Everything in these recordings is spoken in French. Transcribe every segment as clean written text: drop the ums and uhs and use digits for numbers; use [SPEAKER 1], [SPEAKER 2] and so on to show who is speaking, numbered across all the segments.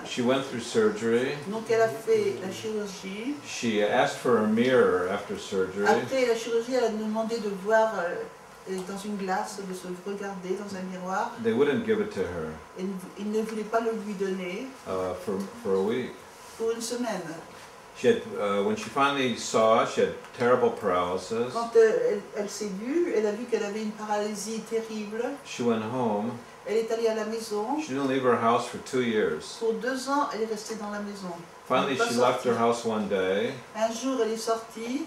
[SPEAKER 1] She went through surgery.
[SPEAKER 2] Donc elle a fait la chirurgie.
[SPEAKER 1] She asked for a mirror after surgery.
[SPEAKER 2] Après la chirurgie, elle a demandé de voir dans une glace, de se regarder dans un miroir.
[SPEAKER 1] They wouldn't give it to her.
[SPEAKER 2] Et ils ne voulaient pas le lui donner.
[SPEAKER 1] For a week.
[SPEAKER 2] Pour une semaine.
[SPEAKER 1] She had, when she finally saw, she had terrible paralysis.
[SPEAKER 2] Quand elle s'est vue, elle a vu qu'elle avait une paralysie terrible.
[SPEAKER 1] She went home.
[SPEAKER 2] Elle est allée à la maison.
[SPEAKER 1] She didn't leave her house for 2 years.
[SPEAKER 2] Pour 2 ans, elle est restée dans la maison.
[SPEAKER 1] Finally, she left her house one day.
[SPEAKER 2] Un jour, elle est sortie.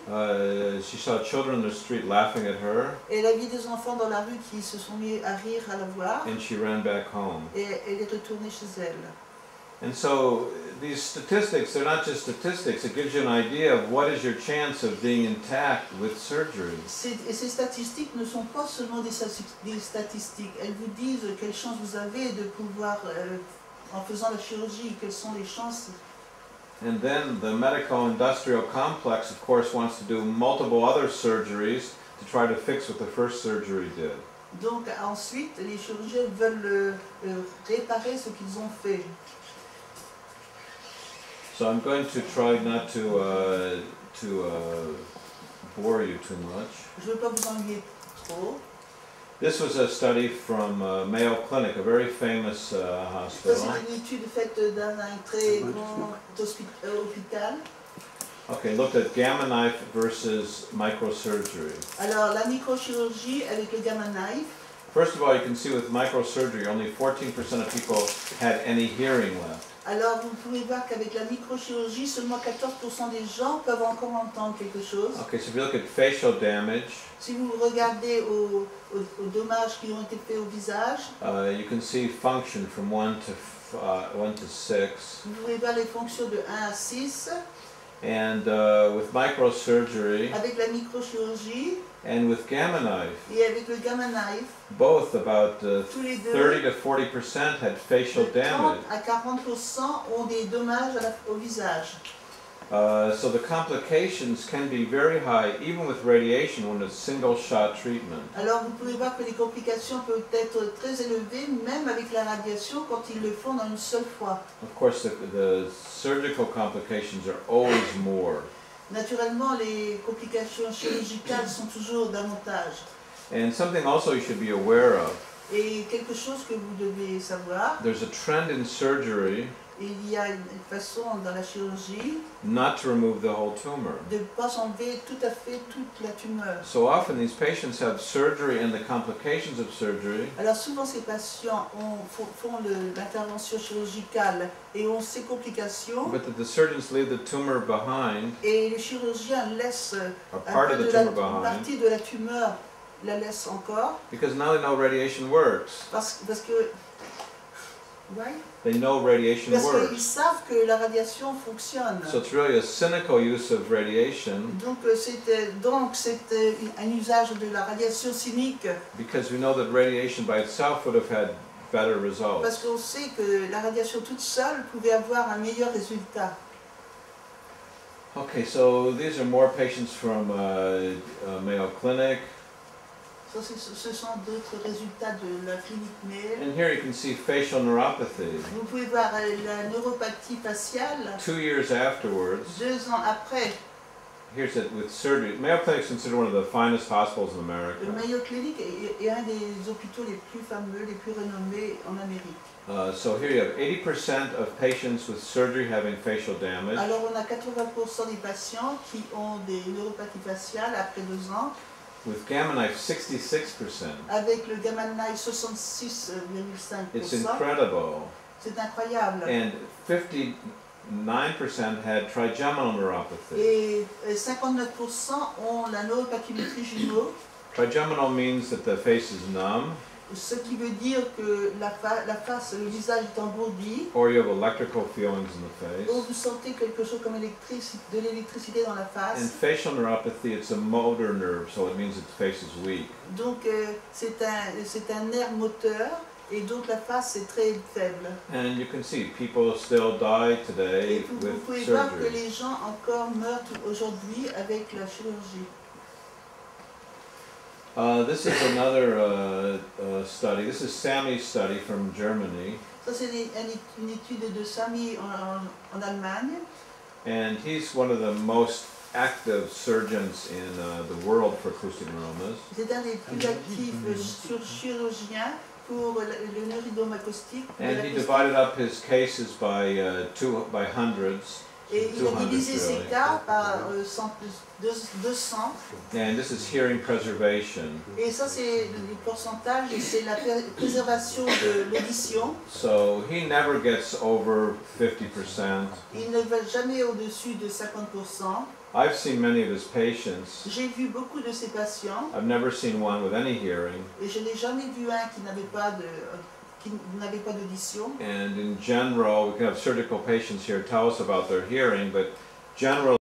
[SPEAKER 1] She saw children in the street laughing at her.
[SPEAKER 2] Et elle a vu des enfants dans la rue qui se sont mis à rire à la voir.
[SPEAKER 1] And she ran back home.
[SPEAKER 2] Et elle est retournée chez elle.
[SPEAKER 1] And so these statistics, they're not just statistics. It gives you an idea of what is your chance of being intact with surgery.
[SPEAKER 2] Et ces statistiques ne sont pas seulement des statistiques. Elles vous disent quelle chance vous avez de pouvoir, en faisant la chirurgie, quelles sont les chances.
[SPEAKER 1] And then the medical industrial complex, of course, wants to do multiple other surgeries to try to fix what the first surgery did.
[SPEAKER 2] Donc ensuite, les chirurgiens veulent réparer ce qu'ils ont fait.
[SPEAKER 1] So I'm going to try not to bore you too much.
[SPEAKER 2] Je ne veux pas vous ennuyer trop.
[SPEAKER 1] This was a study from Mayo Clinic, a very famous hospital.
[SPEAKER 2] C'est une étude faite dans un très grand hôpital.
[SPEAKER 1] Okay, looked at gamma knife versus microsurgery.
[SPEAKER 2] Alors la microchirurgie avec le gamma knife.
[SPEAKER 1] First of all, you can see with microsurgery, only 14% of people had any hearing left.
[SPEAKER 2] Alors vous pouvez voir qu'avec la microchirurgie, seulement 14% des gens peuvent encore entendre quelque chose.
[SPEAKER 1] Okay, so if you look at facial damage,
[SPEAKER 2] si vous regardez aux dommages qui ont été faits au visage,
[SPEAKER 1] you can see function from 1 to 6.
[SPEAKER 2] Vous pouvez voir les fonctions de 1 à 6.
[SPEAKER 1] And with microsurgery,
[SPEAKER 2] avec la microchirurgie,
[SPEAKER 1] and with gamma knife,
[SPEAKER 2] et avec le gamma knife,
[SPEAKER 1] both about 30
[SPEAKER 2] to
[SPEAKER 1] 40% had facial damage.
[SPEAKER 2] 30 à 40% ont des dommages au visage.
[SPEAKER 1] So the complications can be very high, even with radiation, when it's single shot treatment.
[SPEAKER 2] Alors vous pouvez voir que les complications peuvent être très élevées, même avec la radiation, quand ils le font dans une seule fois.
[SPEAKER 1] Of course, the surgical complications are always more.
[SPEAKER 2] Naturellement, les complications chirurgicales sont toujours davantage.
[SPEAKER 1] And something also you should be aware of.
[SPEAKER 2] Et quelque chose que vous devez savoir.
[SPEAKER 1] There's a trend in surgery.
[SPEAKER 2] Il y a une façon dans la chirurgie
[SPEAKER 1] not to remove the whole tumor.
[SPEAKER 2] De ne pas enlever tout à fait toute la tumeur.
[SPEAKER 1] So often these patients have surgery and the complications of surgery.
[SPEAKER 2] Alors souvent ces patients font l'intervention chirurgicale et ont ces complications.
[SPEAKER 1] But the surgeons leave the tumor behind.
[SPEAKER 2] Et le chirurgien laisse
[SPEAKER 1] une
[SPEAKER 2] partie de la tumeur, la laisse encore.
[SPEAKER 1] Because now they know radiation works.
[SPEAKER 2] Parce que right?
[SPEAKER 1] They know radiation
[SPEAKER 2] Parce
[SPEAKER 1] works.
[SPEAKER 2] qu'ils savent que la radiation fonctionne.
[SPEAKER 1] So it's really a cynical use of radiation.
[SPEAKER 2] Donc c'est un usage de la radiation cynique.
[SPEAKER 1] Because we know that radiation by itself would have had better results.
[SPEAKER 2] Parce qu'on sait que la radiation toute seule pouvait avoir un meilleur résultat.
[SPEAKER 1] Okay, so these are more patients from Mayo Clinic.
[SPEAKER 2] Ce sont d'autres résultats de la clinique Mayo.
[SPEAKER 1] And here you can see facial neuropathy.
[SPEAKER 2] Vous pouvez voir la neuropathie faciale.
[SPEAKER 1] 2 years afterwards.
[SPEAKER 2] 2 ans après.
[SPEAKER 1] Here's it with surgery. Mayo Clinic is considered one of the finest hospitals in America.
[SPEAKER 2] Le Mayo Clinic est un des hôpitaux les plus fameux, les plus renommés en Amérique.
[SPEAKER 1] So here you have 80% of patients with surgery having facial damage.
[SPEAKER 2] Alors on a 80% des patients qui ont des neuropathies faciales après 2 ans.
[SPEAKER 1] With gamma knife, 66%.
[SPEAKER 2] Avec le gamma knife, 66,5%.
[SPEAKER 1] It's incredible.
[SPEAKER 2] C'est incroyable.
[SPEAKER 1] And 59% had trigeminal neuropathy.
[SPEAKER 2] Et 59% ont la neuropathie du trijumeau.
[SPEAKER 1] Trigeminal means that the face is numb.
[SPEAKER 2] Ce qui veut dire que la face, le visage est engourdi.
[SPEAKER 1] Or you have electrical feelings in the face.
[SPEAKER 2] Ou vous sentez quelque chose comme de l'électricité dans la face.
[SPEAKER 1] And facial neuropathy, it's a motor nerve, so it means that the face is weak.
[SPEAKER 2] Donc c'est un nerf moteur et donc la face est très faible.
[SPEAKER 1] And you can see people still die today with surgery.
[SPEAKER 2] Vous pouvez voir que les gens encore meurent aujourd'hui avec la chirurgie.
[SPEAKER 1] This is another study. This is Sammy's study from Germany.
[SPEAKER 2] Ça, c'est une étude de Sami en Allemagne.
[SPEAKER 1] And he's one of the most active surgeons in the world for acoustic neuromas.
[SPEAKER 2] C'est un des plus actifs chirurgiens pour le neuridome acoustique.
[SPEAKER 1] And he divided up his cases by hundreds.
[SPEAKER 2] Et il a
[SPEAKER 1] 200
[SPEAKER 2] divisé ses
[SPEAKER 1] really.
[SPEAKER 2] cas par 200.
[SPEAKER 1] And this is hearing preservation.
[SPEAKER 2] Et ça, c'est le pourcentage, et c'est la préservation de l'audition.
[SPEAKER 1] So he never gets over 50%.
[SPEAKER 2] Il ne va jamais au-dessus de 50%.
[SPEAKER 1] I've seen many of his patients.
[SPEAKER 2] J'ai vu beaucoup de ces patients,
[SPEAKER 1] I've never seen one with any hearing.
[SPEAKER 2] et je n'ai jamais vu un qui n'avait pas d'audition.
[SPEAKER 1] And in general, we can have surgical patients here tell us about their hearing, but generally